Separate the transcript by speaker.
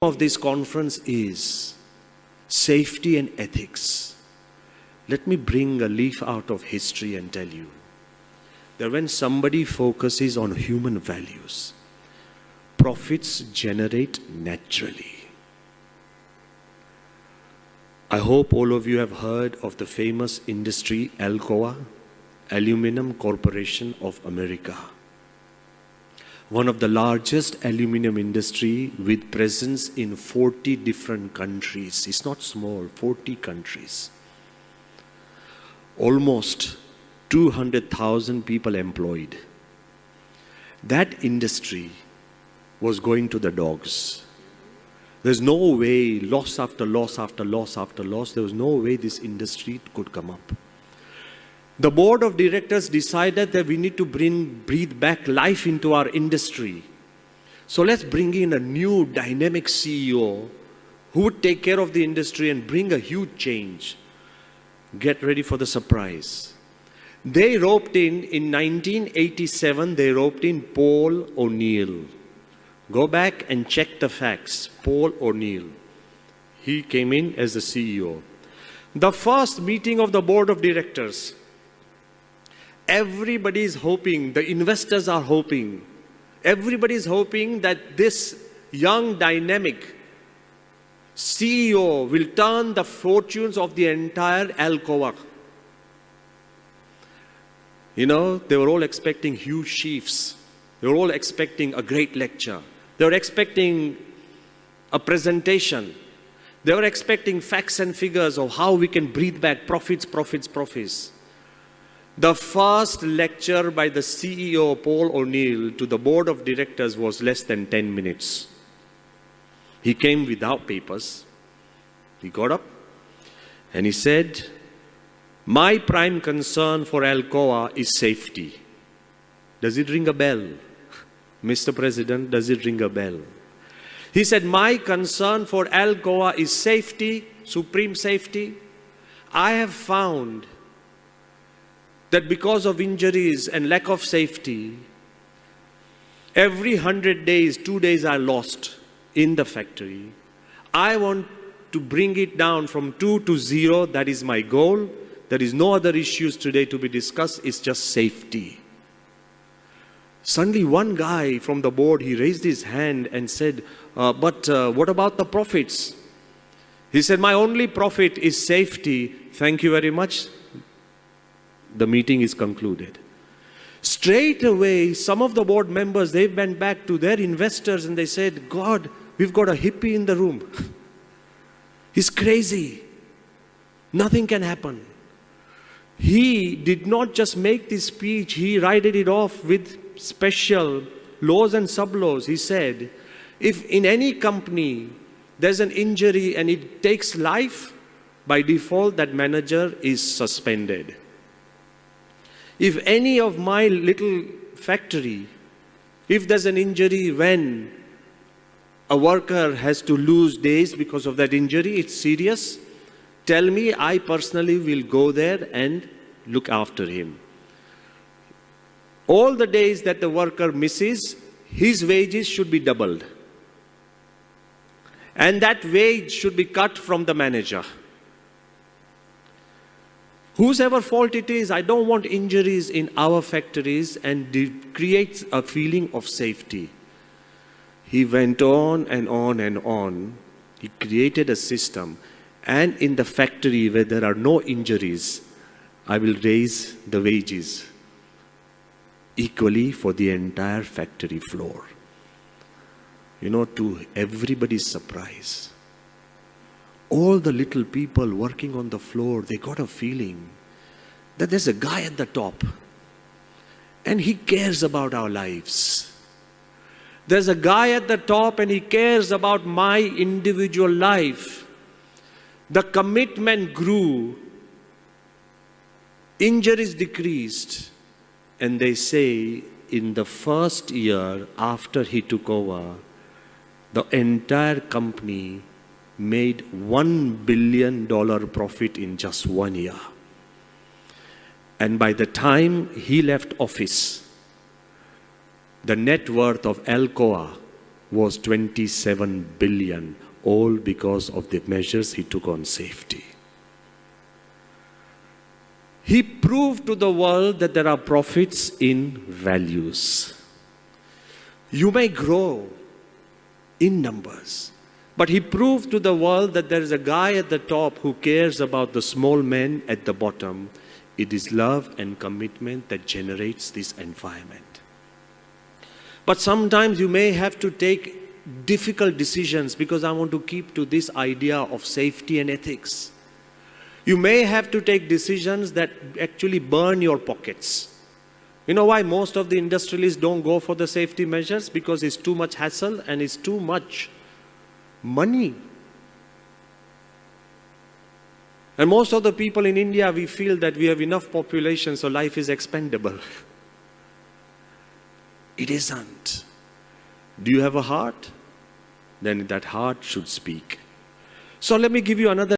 Speaker 1: of this conference is safety and ethics. Let me bring a leaf out of history and tell you that when somebody focuses on human values, profits generate naturally. I hope all of you have heard of the famous industry Alcoa, Aluminum Corporation of America. One of the largest aluminum industry with presence in 40 different countries. It's not small, 40 countries. Almost 200,000 people employed. That industry was going to the dogs. There's no way, loss after loss after loss after loss, there was no way this industry could come up. The board of directors decided that we need to breathe back life into our industry. So let's bring in a new dynamic CEO who would take care of the industry and bring a huge change. Get ready for the surprise. They roped in 1987, they roped in Paul O'Neill. Go back and check the facts. Paul O'Neill. He came in as the CEO. The first meeting of the board of directors, everybody is hoping, the investors are hoping, everybody is hoping that this young dynamic CEO will turn the fortunes of the entire Alcoa. You know, they were all expecting huge chiefs. They were all expecting a great lecture. They were expecting a presentation. They were expecting facts and figures of how we can breathe back profits, profits, profits. The first lecture by the CEO, Paul O'Neill, to the board of directors was less than 10 minutes. He came without papers. He got up and he said, "My prime concern for Alcoa is safety." Does it ring a bell? Mr. President, does it ring a bell? He said, "My concern for Alcoa is safety, supreme safety. I have found that because of injuries and lack of safety, every 100 days, 2 days are lost in the factory. I want to bring it down from 2 to 0. That is my goal. There is no other issues today to be discussed. It's just safety." Suddenly one guy from the board, he raised his hand and said, but what about the profits? He said, "My only profit is safety. Thank you very much." The meeting is concluded. Straight away, some of the board members, they went back to their investors and they said, "God, we've got a hippie in the room. He's crazy. Nothing can happen." He did not just make this speech, he righted it off with special laws and sub-laws. He said, if in any company there's an injury and it takes life, by default that manager is suspended. If any of my little factory, if there's an injury when a worker has to lose days because of that injury, it's serious, tell me, I personally will go there and look after him. All the days that the worker misses, his wages should be doubled. And that wage should be cut from the manager. Whosever fault it is, I don't want injuries in our factories, and it creates a feeling of safety. He went on and on and on. He created a system. And in the factory where there are no injuries, I will raise the wages equally for the entire factory floor. You know, to everybody's surprise, all the little people working on the floor, they got a feeling that there's a guy at the top and he cares about our lives. There's a guy at the top and he cares about my individual life. The commitment grew, injuries decreased, and they say in the first year after he took over, the entire company made $1 billion profit in just 1 year. And by the time he left office, the net worth of Alcoa was 27 billion, all because of the measures he took on safety. He proved to the world that there are profits in values. You may grow in numbers, but he proved to the world that there is a guy at the top who cares about the small men at the bottom. It is love and commitment that generates this environment. But sometimes you may have to take difficult decisions, because I want to keep to this idea of safety and ethics. You may have to take decisions that actually burn your pockets. You know why most of the industrialists don't go for the safety measures? Because it's too much hassle and it's too much money. And most of the people in India, we feel that we have enough population, so life is expendable. It isn't. Do you have a heart? Then that heart should speak. So let me give you another